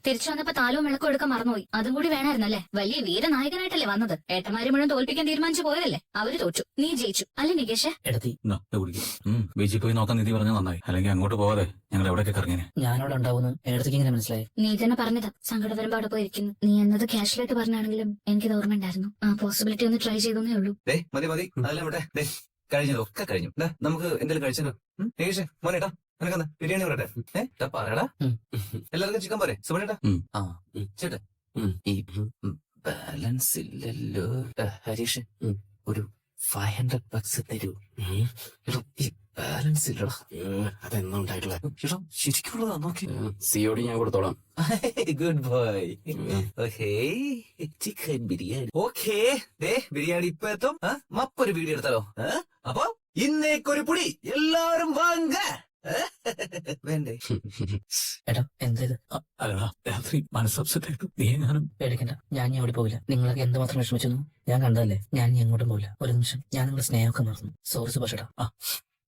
തിരിച്ചു വന്നപ്പോ താലവും വിളക്കും എടുക്കാൻ മറന്നുപോയി. അതും കൂടി വേണമായിരുന്നല്ലേ? വലിയ വീരനായകനായിട്ടല്ലേ വന്നത്? ഏട്ടന്മാര് മുഴുവൻ തോൽപ്പിക്കാൻ തീരുമാനിച്ചു പോയതല്ലേ? അവര് തോറ്റു, നീ ജയിച്ചു അല്ലേ നികേഷേ? എടുത്തി ബീച്ചിൽ പോയി നോക്കാൻ നിധി പറഞ്ഞ നന്നായി. അല്ലെങ്കിൽ അങ്ങോട്ട് പോവാതെ ഞങ്ങൾ എവിടെയൊക്കെ കറങ്ങിനെ. ഞാനവിടെ ഉണ്ടാവുന്നു എടുത്തേക്ക് ഇങ്ങനെ മനസ്സിലായി. നീ തന്നെ പറഞ്ഞതാ സങ്കടം വരുമ്പോ അവിടെ പോയിരിക്കുന്നു. നീ എന്നത് ക്യാഷ്വലായിട്ട് പറഞ്ഞാണെങ്കിലും എനിക്കത് ഓർമ്മ ഉണ്ടായിരുന്നു. ആ പോസിബിലിറ്റി ഒന്ന് ട്രൈ ചെയ്തേ ഉള്ളൂ. മതി അതെല്ലാം ഇവിടെ കഴിഞ്ഞതൊക്കെ കഴിഞ്ഞു. നമുക്ക് എന്തെങ്കിലും കഴിച്ചോ? ഏകേഷേ മോനേട്ടാ നിനക്കെന്താ ബിരിയാണി പറയട്ടെ? പറയടാ. എല്ലാവർക്കും ചിക്കൻ പോരെ സുബേട്ടാ? ചേട്ടാ ഈ ബാലൻസ് ഇല്ലല്ലോ. ഹരീഷ് ഒരു 500 bucks തരൂ. ഈ ബാലൻസ് ഇല്ലടാ. അതെന്നാ ഉണ്ടായിട്ടില്ല. ശരിക്കുള്ളതാ നോക്കി. സിയോടി ഞാൻ കൊടുത്തോളാം. Good boy. Chicken biryani. Okay biryani ഇപ്പൊ എത്തും. മപ്പൊരു വീഡിയോ എടുത്താലോ? അപ്പൊ ഇന്നേക്കൊരു പുടി എല്ലാവരും വാങ്ങ വേണ്ടേ? എടാ എന്തേത്? അല്ലടാ രാത്രി മനസ്സപ്സെറ്റായിട്ട് നീ ഞാനും പേടിക്കണ്ട, ഞാൻ ഓടി പോകില്ല. നിങ്ങളൊക്കെ എന്തുമാത്രം വിഷമിച്ചു ഞാൻ കണ്ടതല്ലേ. ഞാൻ ഇനി എങ്ങോട്ടും പോകില്ല. ഒരു നിമിഷം ഞാൻ നിങ്ങളുടെ സ്നേഹമൊക്കെ മറന്നു. സോറി സുഭാഷേട്ടാ.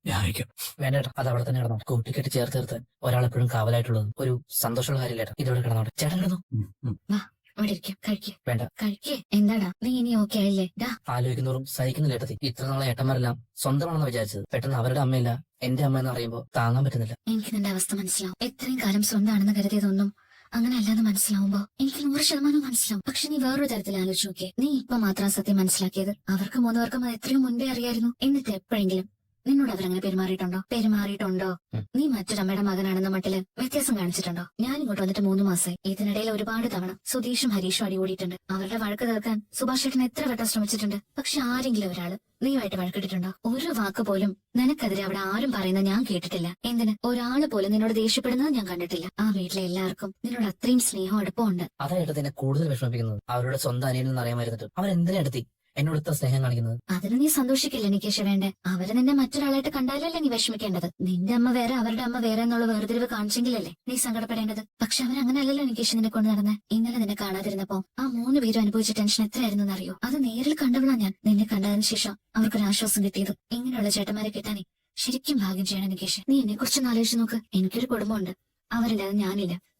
ഞാൻ അയക്കാം. വേണ്ടേട്ടാ, അത് അവിടെ തന്നെ കിടന്നോ. കൂട്ടിക്കെട്ടി ചേർത്ത് നിർത്താൻ ഒരാളെപ്പോഴും കാവലായിട്ടുള്ളത് ഒരു സന്തോഷമുള്ള കാര്യമില്ലേട്ടാ. ഇതോടെ കിടന്നോട്ടെ. ചേട്ടൻ കിടന്നു. അവിടെ ഇരിക്കാം, കഴിക്കേ. വേണ്ട കഴിക്കേ. എന്താടാ നീ ഇനി ഓക്കെ ആയില്ലേ? ആലോചിക്കുന്നോറും സഹിക്കുന്നില്ല ഏട്ടത്തി. ഇത്ര നാളെ ഏട്ടന്മാരെല്ലാം സ്വന്തമാണെന്ന് വിചാരിച്ചത് പെട്ടെന്ന് അവരുടെ അമ്മയില്ല എന്റെ അമ്മ എന്ന് അറിയുമ്പോ താങ്ങാൻ പറ്റുന്നില്ല. എനിക്ക് നിന്റെ അവസ്ഥ മനസ്സിലാവും. എത്രയും കാലം സ്വന്തമാണെന്ന് കരുതിയതൊന്നും അങ്ങനെ അല്ലാതെ മനസ്സിലാവുമ്പോ എനിക്ക് 100% മനസ്സിലാവും. പക്ഷെ നീ വേറൊരു തരത്തിൽ ആലോചിച്ച് നോക്കിയേ. നീ ഇപ്പൊ മാത്രം സത്യം മനസ്സിലാക്കിയത്. അവർക്ക് 3 പേർക്കും അത് എത്രയോ മുൻപേ അറിയായിരുന്നു. എന്നിട്ട് എപ്പോഴെങ്കിലും നിന്നോട് അവരങ്ങനെ പെരുമാറിയിട്ടുണ്ടോ? നീ മറ്റൊരമ്മയുടെ മകനാണെന്ന മട്ടില് വ്യത്യാസം കാണിച്ചിട്ടുണ്ടോ? ഞാൻ ഇങ്ങോട്ട് വന്നിട്ട് 3 മാസമായി. ഇതിനിടയിൽ ഒരുപാട് തവണ സുധീഷും ഹരീഷും അടികൂടിയിട്ടുണ്ട്. അവരുടെ വഴക്ക് തീർക്കാൻ സുഭാഷ് ചേട്ടൻ എത്ര വട്ടം ശ്രമിച്ചിട്ടുണ്ട്. പക്ഷെ ആരെങ്കിലും ഒരാള് നീയുമായിട്ട് വഴക്കിട്ടിട്ടുണ്ടോ? ഒരു വാക്ക് പോലും നിനക്കെതിരെ അവിടെ ആരും പറയുന്നത് ഞാൻ കേട്ടിട്ടില്ല. എന്തിന് ഒരാള് പോലും നിന്നോട് ദേഷ്യപ്പെടുന്നത് ഞാൻ കണ്ടിട്ടില്ല. ആ വീട്ടിലെ എല്ലാവർക്കും നിന്നോട് അത്രയും സ്നേഹം അടുപ്പമുണ്ട്. അതായിട്ട് തന്നെ കൂടുതൽ വിഷമിപ്പിക്കുന്നത് അവരുടെ സ്വന്തം അനിയനെന്ന് അറിയാമായിരുന്നിട്ട് അവരെന്തിനാ എടുത്തി എന്നോട് ഇത്ര സ്നേഹം കാണിക്കുന്നത്? അതിന് നീ സന്തോഷിക്കില്ല നികേഷ്. വേണ്ടേ, അവര് നിന്നെ മറ്റൊരാളായിട്ട് കണ്ടാലല്ലേ നീ വിഷമിക്കേണ്ടത്. നിന്റെ അമ്മ വേറെ അവരുടെ അമ്മ വേറെ എന്നുള്ള വേർതിരിവ് കാണിച്ചെങ്കിലല്ലേ നീ സങ്കടപ്പെടേണ്ടത്. പക്ഷെ അവരങ്ങനല്ലല്ലോ നികേഷ് നിന്നെ കൊണ്ട് നടന്നേ. ഇന്നലെ നിന്നെ കാണാതിരുന്നപ്പോ ആ 3 പേരും അനുഭവിച്ച ടെൻഷൻ എത്രയായിരുന്നു എന്നറിയോ? അത് നേരിൽ കണ്ടവളാ ഞാൻ. നിന്നെ കണ്ടതിന് ശേഷം അവർക്കൊരു ആശ്വാസം കിട്ടിയത്. ഇങ്ങനെയുള്ള ചേട്ടന്മാരെ കിട്ടാനേ ശരിക്കും ഭാഗ്യം ചെയ്യണം നികേഷ്. നീ എന്നെ കുറിച്ചൊന്ന് ആലോചിച്ച് നോക്ക്. എനിക്കൊരു കുടുംബമുണ്ട്. അവരില്ലാതെ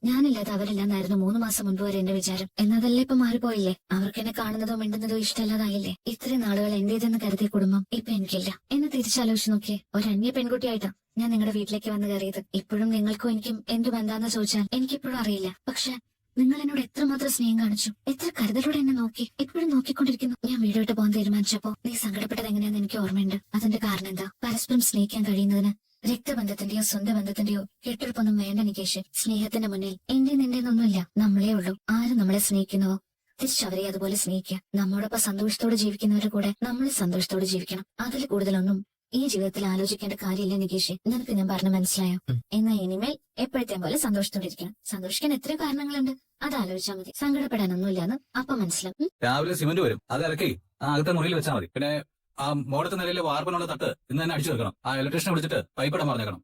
ഞാനില്ലാതെ അവരില്ലെന്നായിരുന്നു 3 മാസം മുൻപ് വരെ എന്റെ വിചാരം. എന്നതല്ലേ ഇപ്പൊ മാറിപ്പോയില്ലേ? അവർക്ക് എന്നെ കാണുന്നതോ മിണ്ടുന്നതോ ഇഷ്ടമല്ലാതായില്ലേ? ഇത്രയും നാളുകൾ എന്റേതെന്ന് കരുതിയ കുടുംബം ഇപ്പൊ എനിക്കില്ല എന്ന് തിരിച്ചാലോചിച്ച് നോക്കിയേ. ഒരു അന്യ പെൺകുട്ടിയായിട്ടാ ഞാൻ നിങ്ങളുടെ വീട്ടിലേക്ക് വന്ന് കയറിയത്. ഇപ്പോഴും നിങ്ങൾക്കും എനിക്കും എന്ത് ബന്ധാന്ന് ചോദിച്ചാൽ എനിക്കിപ്പോഴും അറിയില്ല. പക്ഷെ നിങ്ങൾ എന്നോട് എത്രമാത്രം സ്നേഹം കാണിച്ചു, എത്ര കരുതലോടെ എന്നെ നോക്കി. ഇപ്പോഴും നോക്കിക്കൊണ്ടിരിക്കുന്നു. ഞാൻ വീട് വിട്ട് പോകാൻ തീരുമാനിച്ചപ്പോ നീ സങ്കടപ്പെട്ടത് എങ്ങനെയാന്ന് എനിക്ക് ഓർമ്മയുണ്ട്. അതിന്റെ കാരണം എന്താ? പരസ്പരം സ്നേഹിക്കാൻ കഴിയുന്നതിന് രക്തബന്ധത്തിന്റെയോ സ്വന്തം ബന്ധത്തിന്റെയോ കെട്ടുറപ്പൊന്നും വേണ്ട നികേഷ്. സ്നേഹത്തിന്റെ മുന്നിൽ എന്റെ നിന്റെന്നൊന്നുമില്ല. നമ്മളേ ഉള്ളൂ. ആരും നമ്മളെ സ്നേഹിക്കുന്നുവോ തിരിച്ചവരെ അതുപോലെ സ്നേഹിക്കുക. നമ്മോടൊപ്പം സന്തോഷത്തോടെ ജീവിക്കുന്നവരുടെ കൂടെ നമ്മൾ സന്തോഷത്തോടെ ജീവിക്കണം. അതിൽ കൂടുതലൊന്നും ഈ ജീവിതത്തിൽ ആലോചിക്കേണ്ട കാര്യമില്ല നികേഷ്. നിനക്ക് ഞാൻ പറഞ്ഞ മനസ്സിലായോ? എന്നാ ഇനിമേൽ എപ്പോഴത്തെ പോലെ സന്തോഷത്തോടെ ഇരിക്കണം. സന്തോഷിക്കാൻ എത്രയോ കാരണങ്ങളുണ്ട്. അത് ആലോചിച്ചാൽ മതി. സങ്കടപ്പെടാനൊന്നുമില്ലാന്ന് അപ്പൊ മനസ്സിലാവും. രാവിലെ സിമന്റ് വരും. അത് ഇറക്കി അകത്തെ മുറിയിൽ വെച്ചാൽ മതി. പിന്നെ ആ മോളത്തെ നിലയിലെ വാർപ്പനുള്ള തട്ട് ഇന്ന് തന്നെ അടിച്ചു വെക്കണം. ആ ഇലക്ട്രീഷനെ വിളിച്ചിട്ട് പൈപ്പ് ഇടാൻ പറഞ്ഞേക്കണം.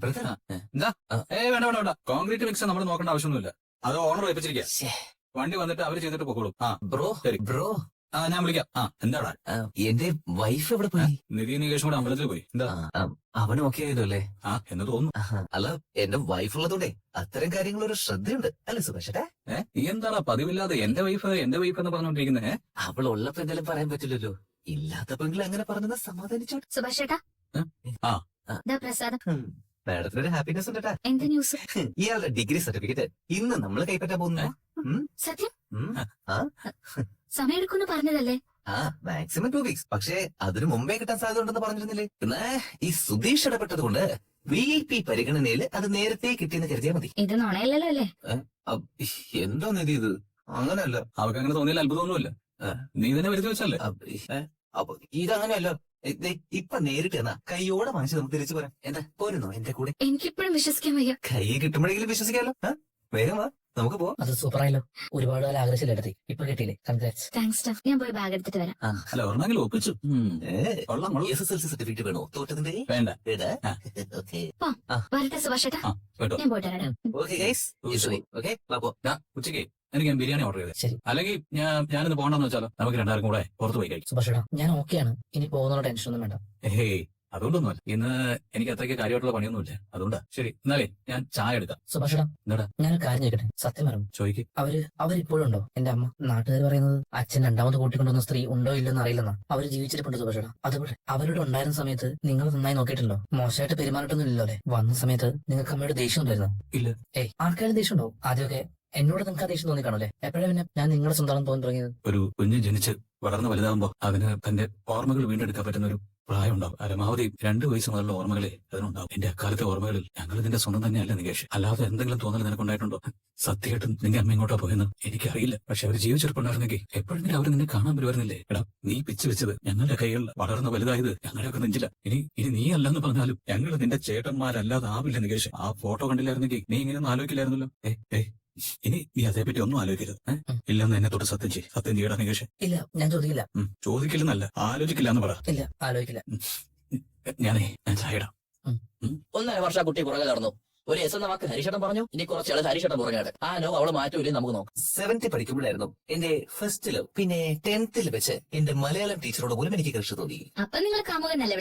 ബ്രദർ എന്താ? വേണ്ട കോൺക്രീറ്റ് മിക്സ് നമ്മൾ നോക്കേണ്ട ആവശ്യമൊന്നുമില്ല. അത് ഓണർ ഏൽപ്പിച്ചിരിക്കുക. വണ്ടി വന്നിട്ട് അവര് ചെയ്തിട്ട് പൊക്കോളും. ബ്രോ ഞാൻ വിളിക്കാം. എന്താടാ? എന്റെ വൈഫ് എവിടെ പോയി? നിധി നികേഷും കൂടെ അമ്പലത്തിൽ പോയി. എന്താ? അവനും ഒക്കെ ആയതോ അല്ലേ? എന്ന് തോന്നുന്നു. അല്ല എന്റെ വൈഫ് ഉള്ളതുകൊണ്ടേ അത്തരം കാര്യങ്ങളൊരു ശ്രദ്ധയുണ്ട് അല്ലേ സുഭാഷേട്ടാ? നീ എന്താണ് പതിവില്ലാതെ എന്റെ വൈഫ് എന്ന് പറഞ്ഞോണ്ടിരിക്കുന്നേ? അവൾ ഉള്ളപ്പോ എന്തായാലും പറയാൻ പറ്റില്ലല്ലോ. ഇല്ലാത്തപ്പെങ്കിലും അങ്ങനെ പറഞ്ഞത് സമാധാനിച്ചോട്ടെ. സുഭാഷ് ചേട്ടാ, പ്രസാദം. മാഡത്തിനൊരു ഹാപ്പിനെസ് ഉണ്ട് കേട്ടാ. എന്ത് ന്യൂസ്? ഇയാളുടെ ഡിഗ്രി സർട്ടിഫിക്കറ്റ് ഇന്ന് നമ്മൾ കൈപ്പറ്റാൻ പോകുന്നു. സത്യം? സമയം എടുക്കുന്നു പറഞ്ഞതല്ലേ? Maximum 2 weeks. പക്ഷേ അതിനു മുമ്പേ കിട്ടാൻ സാധ്യത ഉണ്ടെന്ന് പറഞ്ഞിരുന്നില്ലേ? പിന്നെ ഈ സുധീഷ് ഇടപെട്ടത് കൊണ്ട് VIP പരിഗണനയിൽ അത് നേരത്തെ കിട്ടിയെന്ന് കരുതിയാൽ മതി. ഇത് നുണയല്ലല്ലോ അല്ലേ? എന്താ നിധി ഇത്? അങ്ങനെയല്ല. അവർക്ക് അങ്ങനെ തോന്നിയാൽ അത്ഭുതമൊന്നുമില്ല. നീ തന്നെ വരുത്തി വെച്ചല്ലേ? അപ്പൊ ഇതങ്ങനെയല്ല. ഇപ്പൊ നേരിട്ട് എന്നാ കൈയോടെ വാങ്ങിച്ച് നമുക്ക് തിരിച്ചു പോരാം. എന്താ പോരുന്നോ എന്റെ കൂടെ? എനിക്കിപ്പോഴും വിശ്വസിക്കാൻ വയ്യ. കൈ കിട്ടുമ്പോഴെങ്കിലും വിശ്വസിക്കാമല്ലോ. വേഗം വാ, നമുക്ക് പോവാം. അത് സൂപ്പറായല്ലോ. ഒരുപാട് കാലം ആഗ്രഹിച്ചില്ല എടുത്തി. ഇപ്പൊ കിട്ടിയില്ലേ? കൺഗ്രാറ്റ്സ്. താങ്ക്സ് ടാ. ഞാൻ പോയി ബാഗ് എടുത്തിട്ട് വരാം. അല്ല ഒരെണ്ണെങ്കിലും ഒപ്പിച്ചു. SSLC സർട്ടിഫിക്കറ്റ് വേണോ? തോറ്റതിന്റെ വേണ്ട. വരട്ടെ സുഭാഷ് ചേട്ടാ, ഞാൻ പോയിട്ട് വരാം. ഉച്ചയ്ക്ക് എനിക്ക് ഞാൻ ബിരിയാണി ഓർഡർ ചെയ്തേ. അല്ലെങ്കിൽ ഞാനിന്ന് പോകണ്ടെന്ന് വെച്ചാലോ? നമുക്ക് 2 കൂടെ പുറത്ത് പോയി കഴിക്കും. സുഭാഷേട്ടാ, ഞാൻ ഓക്കെയാണ്. ഇനി പോകുന്ന ടെൻഷൻ ഒന്നും വേണ്ട. അതുകൊണ്ടൊന്നുമല്ല. ഇന്ന് എനിക്ക് അത്രയ്ക്ക് കാര്യമായിട്ടുള്ള പണിയൊന്നുമില്ല. അതുകൊണ്ടാ. ശരി, എന്നാലേ ഞാൻ ചായ എടുക്കാം. സുഭാഷേട്ടാ, എന്താടാ? ഞാനൊരു കാര്യം ചോദിക്കട്ടെ? സത്യം പറഞ്ഞു, ചോദിക്ക്. അവരിപ്പോഴും ഉണ്ടോ? എന്റെ അമ്മ നാട്ടുകാർ പറയുന്നത് അച്ഛൻ രണ്ടാമത് കൂട്ടിക്കൊണ്ടുവന്ന സ്ത്രീ ഉണ്ടോ ഇല്ലെന്ന് അറിയില്ലെന്നാ. അവര് ജീവിച്ചിരിപ്പുണ്ട് സുഭാഷേട്ടാ. അതുപോലെ അവരുടെ ഉണ്ടായിരുന്ന സമയത്ത് നിങ്ങൾ നന്നായി നോക്കിയിട്ടുണ്ടോ? മോശമായിട്ട് പെരുമാറിയിട്ടൊന്നും ഇല്ലല്ലോ അല്ലേ? വന്ന സമയത്ത് നിങ്ങൾക്ക് അമ്മയുടെ ദേഷ്യം ഉണ്ടായിരുന്നോ? ഇല്ല. ആർക്കാരും ദേഷ്യം ഉണ്ടാവും. ആദ്യമൊക്കെ എന്നോട് നിങ്ങൾക്ക് ആ ദേഷ്യം തോന്നി കാണൂലേ? എപ്പോഴാ പിന്നെ ഞാൻ നിങ്ങളുടെ സ്വന്തം തോന്നി തുടങ്ങിയത്? ഒരു കുഞ്ഞ് ജനിച്ച് വളർന്ന് വലുതാകുമ്പോ അതിന് തന്റെ ഓർമ്മകൾ വീണ്ടെടുക്കാൻ പറ്റുന്ന ഒരു പ്രായം ഉണ്ടാവും. പരമാവധി 2 വയസ്സ് മുതലുള്ള ഓർമ്മകളെ അതിനുണ്ടാവും. എന്റെ അക്കാലത്തെ ഓർമ്മകളിൽ ഞങ്ങൾ നിന്റെ സ്വന്തം തന്നെയല്ല നികേഷ്. അല്ലാതെ എന്തെങ്കിലും തോന്നൽ നിനക്കുണ്ടായിട്ടുണ്ടോ? സത്യമായിട്ടും നിന്റെ അമ്മ ഇങ്ങോട്ടാ പോയെന്ന് എനിക്കറിയില്ല. പക്ഷെ അവർ ജീവിച്ചിരിപ്പുണ്ടായിരുന്നെങ്കിൽ എപ്പോഴെങ്കിലും അവർ നിന്നെ കാണാൻ വരുമായിരുന്നില്ലേ? എടാ, നീ പിച്ച് വെച്ചത് ഞങ്ങളുടെ കൈകളിൽ വളർന്ന് വലുതായത് ഞങ്ങളുടെയൊക്കെ നെഞ്ചില. ഇനി നീ അല്ലെന്ന് പറഞ്ഞാലും ഞങ്ങൾ നിന്റെ ചേട്ടന്മാരല്ലാതെ ആവില്ല നികേഷ്. ആ ഫോട്ടോ കണ്ടില്ലായിരുന്നെങ്കിൽ നീ ഇങ്ങനെയൊന്നും ആലോചിക്കില്ലായിരുന്നല്ലോ. ഇനി നീ അതേപ്പറ്റി ഒന്നും ആലോചിക്കരുത്. ഇല്ലെന്ന് എന്നെ തൊട്ട് സത്യം ചെയ്യും. സത്യം ചെയ്യടാ നികേഷ്. ഇല്ല, ഞാൻ ചോദിക്കില്ല. ചോദിക്കില്ലെന്നല്ല, ആലോചിക്കില്ല എന്ന് പറ. ഇല്ല, ആലോചിക്കില്ല. ഞാൻ ചായ ഇടാം. 1.5 വർഷം ആ കുട്ടി പുറകെ നടന്നു. ഒരു എസ് എന്ന വാക്ക് ഹരിശേട്ടൻ പറഞ്ഞു. ഇനി കുറച്ചാള് ഹരിശേട്ടൻ പുറകെ. ആ നോ അവള് മാറ്റൂലേ നമുക്ക് നോക്കാം. 7th പഠിക്കുമ്പോഴായിരുന്നു എന്റെ ഫസ്റ്റില്. പിന്നെ 10th വെച്ച് എന്റെ മലയാളം ടീച്ചറോട് പോലും എനിക്ക് കൃഷി തോന്നി. അപ്പൊ നിങ്ങൾ കാമുകനല്ലേ